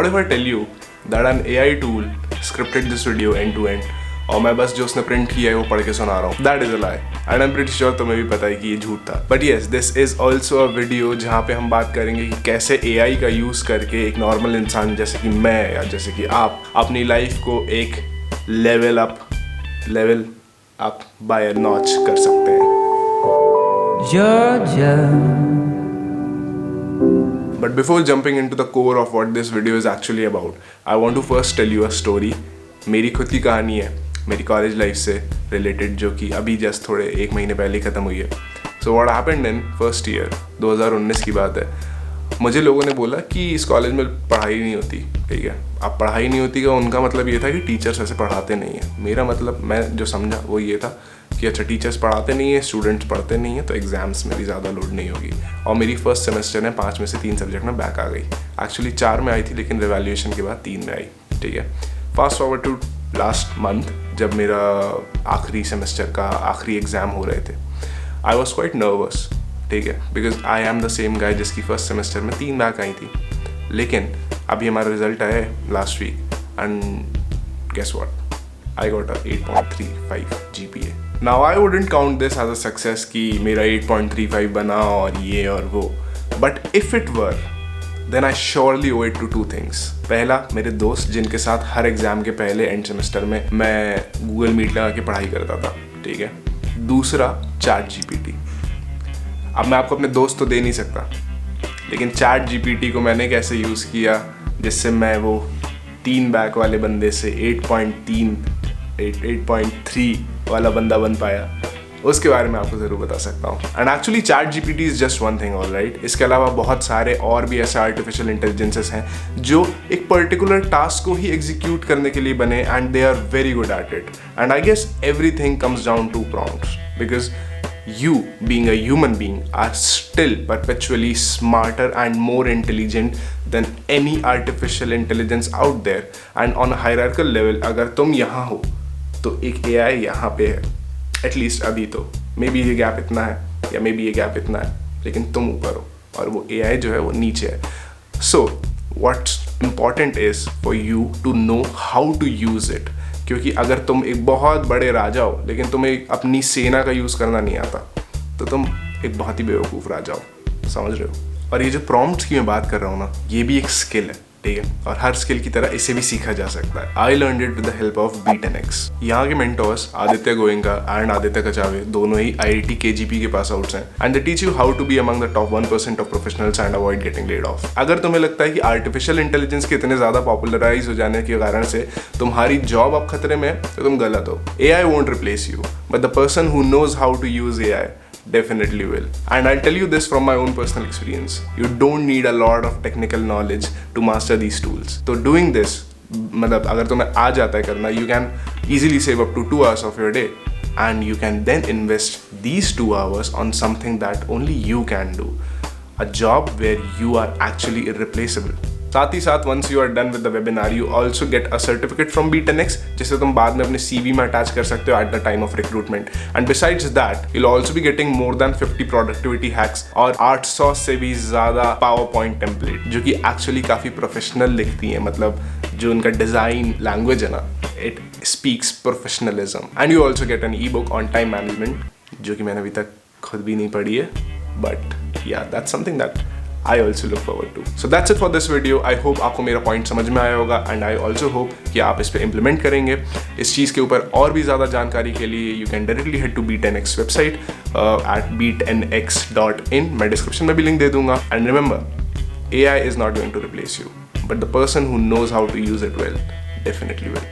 what if I tell you that an AI tool scripted this video end to end और मैं बस जो उसने प्रिंट किया है वो पढ़ के सुना रहा हूँ? That is a lie. And I'm pretty sure तुम्हें भी पता है कि ये झूठ था. But yes, this is also a video जहाँ पे हम बात करेंगे कि कैसे AI का यूज़ करके एक नॉर्मल इंसान जैसे कि मैं या जैसे कि आप अपनी लाइफ को एक level up by a notch कर सकते हैं. Georgia. But before jumping into the core of what this video is actually about, I want to first tell you a story. मेरी खुद की कहानी है मेरी कॉलेज लाइफ से रिलेटेड, जो कि अभी जस्ट थोड़े 1 महीने पहले ख़त्म हुई है. So what happened in first year, 2019 की बात है. मुझे लोगों ने बोला कि इस कॉलेज में पढ़ाई नहीं होती. ठीक है, अब पढ़ाई नहीं होती का उनका मतलब ये था कि टीचर्स ऐसे पढ़ाते नहीं हैं. मेरा मतलब मैं जो समझा वो ये था कि अच्छा टीचर्स पढ़ाते नहीं है, स्टूडेंट्स पढ़ते नहीं हैं, तो एग्जाम्स में भी ज़्यादा लोड नहीं होगी. और मेरी फर्स्ट सेमेस्टर में 5 में से 3 सब्जेक्ट में बैक आ गई. एक्चुअली 4 में आई थी, लेकिन रिवैल्यूएशन के बाद 3 में आई. ठीक है, fast forward to last month जब मेरा आखिरी सेमेस्टर का आखिरी एग्ज़ाम हो रहे थे. I was quite nervous. ठीक है, because I am the same guy जिसकी फर्स्ट सेमेस्टर में 3 बैक आई थी. लेकिन अभी हमारा रिजल्ट आया है last week and guess what, I got a 8.35 GPA. Now I wouldn't count this as a success कि मेरा 8.35 बना और ये और वो. But if it were, then I surely owe it to 2 things. पहला, मेरे दोस्त जिनके साथ हर एग्जाम के पहले एंड सेमेस्टर में मैं Google Meet लगा के पढ़ाई करता था. ठीक है. दूसरा, ChatGPT. अब मैं आपको अपने दोस्त तो दे नहीं सकता, लेकिन ChatGPT को मैंने कैसे यूज़ किया जिससे मैं वो 3 बैक वाले बंदे से 8.3 वाला बंदा बन पाया, उसके बारे में आपको ज़रूर बता सकता हूँ. And actually ChatGPT is just one thing, alright. इसके अलावा बहुत सारे और भी ऐसे आर्टिफिशियल इंटेलिजेंसेस हैं जो एक पर्टिकुलर टास्क को ही एग्जीक्यूट करने के लिए बने and they are very good at it. And I guess everything comes down to prompts, because you being a human being are still perpetually smarter and more intelligent than any artificial intelligence out there. And on a hierarchical level, अगर तुम यहाँ हो तो एक AI यहाँ पे है. At least अभी तो मे बी ये गैप इतना है या मे बी ये गैप इतना है, लेकिन तुम ऊपर हो और वो AI जो है वो नीचे है. So what's important is for you to know how to use it. क्योंकि अगर तुम एक बहुत बड़े राजा हो लेकिन तुम्हें अपनी सेना का यूज़ करना नहीं आता, तो तुम एक बहुत ही बेवकूफ़ राजा हो. समझ रहे हो? और ये जो प्रॉम्प्ट्स की मैं बात कर रहा हूँ ना, ये भी एक स्किल है. ठीक है, और हर स्किल की तरह इसे भी सीखा जा सकता है. I learned it with the help of B10X. यहाँ के मेंटोर्स आदित्य गोयंका एंड आदित्य कचावे दोनों ही IIT KGP के पास आउट्स हैं and they teach you how to be among the top 1% of professionals and avoid getting laid off. अगर तुम्हें लगता है कि आर्टिफिशियल इंटेलिजेंस के इतने ज़्यादा पॉपुलराइज हो जाने के कारण से तुम्हारी जॉब अब खतरे में है, तो तुम गलत हो. AI won't replace you, but the person who knows how to use AI definitely will. And I'll tell you this from my own personal experience. You don't need a lot of technical knowledge to master these tools. So doing this, मतलब अगर तुम्हें आ जाता है करना, you can easily save up to 2 hours of your day, and you can then invest these 2 hours on something that only you can do. A job where you are actually irreplaceable. साथ ही साथ once you are done with the webinar, you also get a certificate from B10X जिसे तुम बाद में अपने CV में attach कर सकते हो at the time of recruitment. And besides that, you'll also be getting more than 50 productivity hacks और 800 से भी ज़्यादा PowerPoint template जो कि actually काफ़ी प्रोफेशनल दिखती हैं. मतलब जो उनका डिज़ाइन लैंग्वेज है ना, it speaks professionalism. And you also get an ebook on time management जो कि मैंने अभी तक खुद भी नहीं पढ़ी है, but yeah, that's something that I also look forward to. So that's it for this video. I hope आपको मेरा पॉइंट समझ में आया होगा and I also hope कि आप इस पे इम्प्लीमेंट करेंगे. इस चीज़ के ऊपर और भी ज़्यादा जानकारी के लिए you can directly head to B10X website at b10x.in. मैं डिस्क्रिप्शन में भी लिंक दे दूंगा. And remember, AI is not going to replace you, but the person who knows how to use it well definitely will.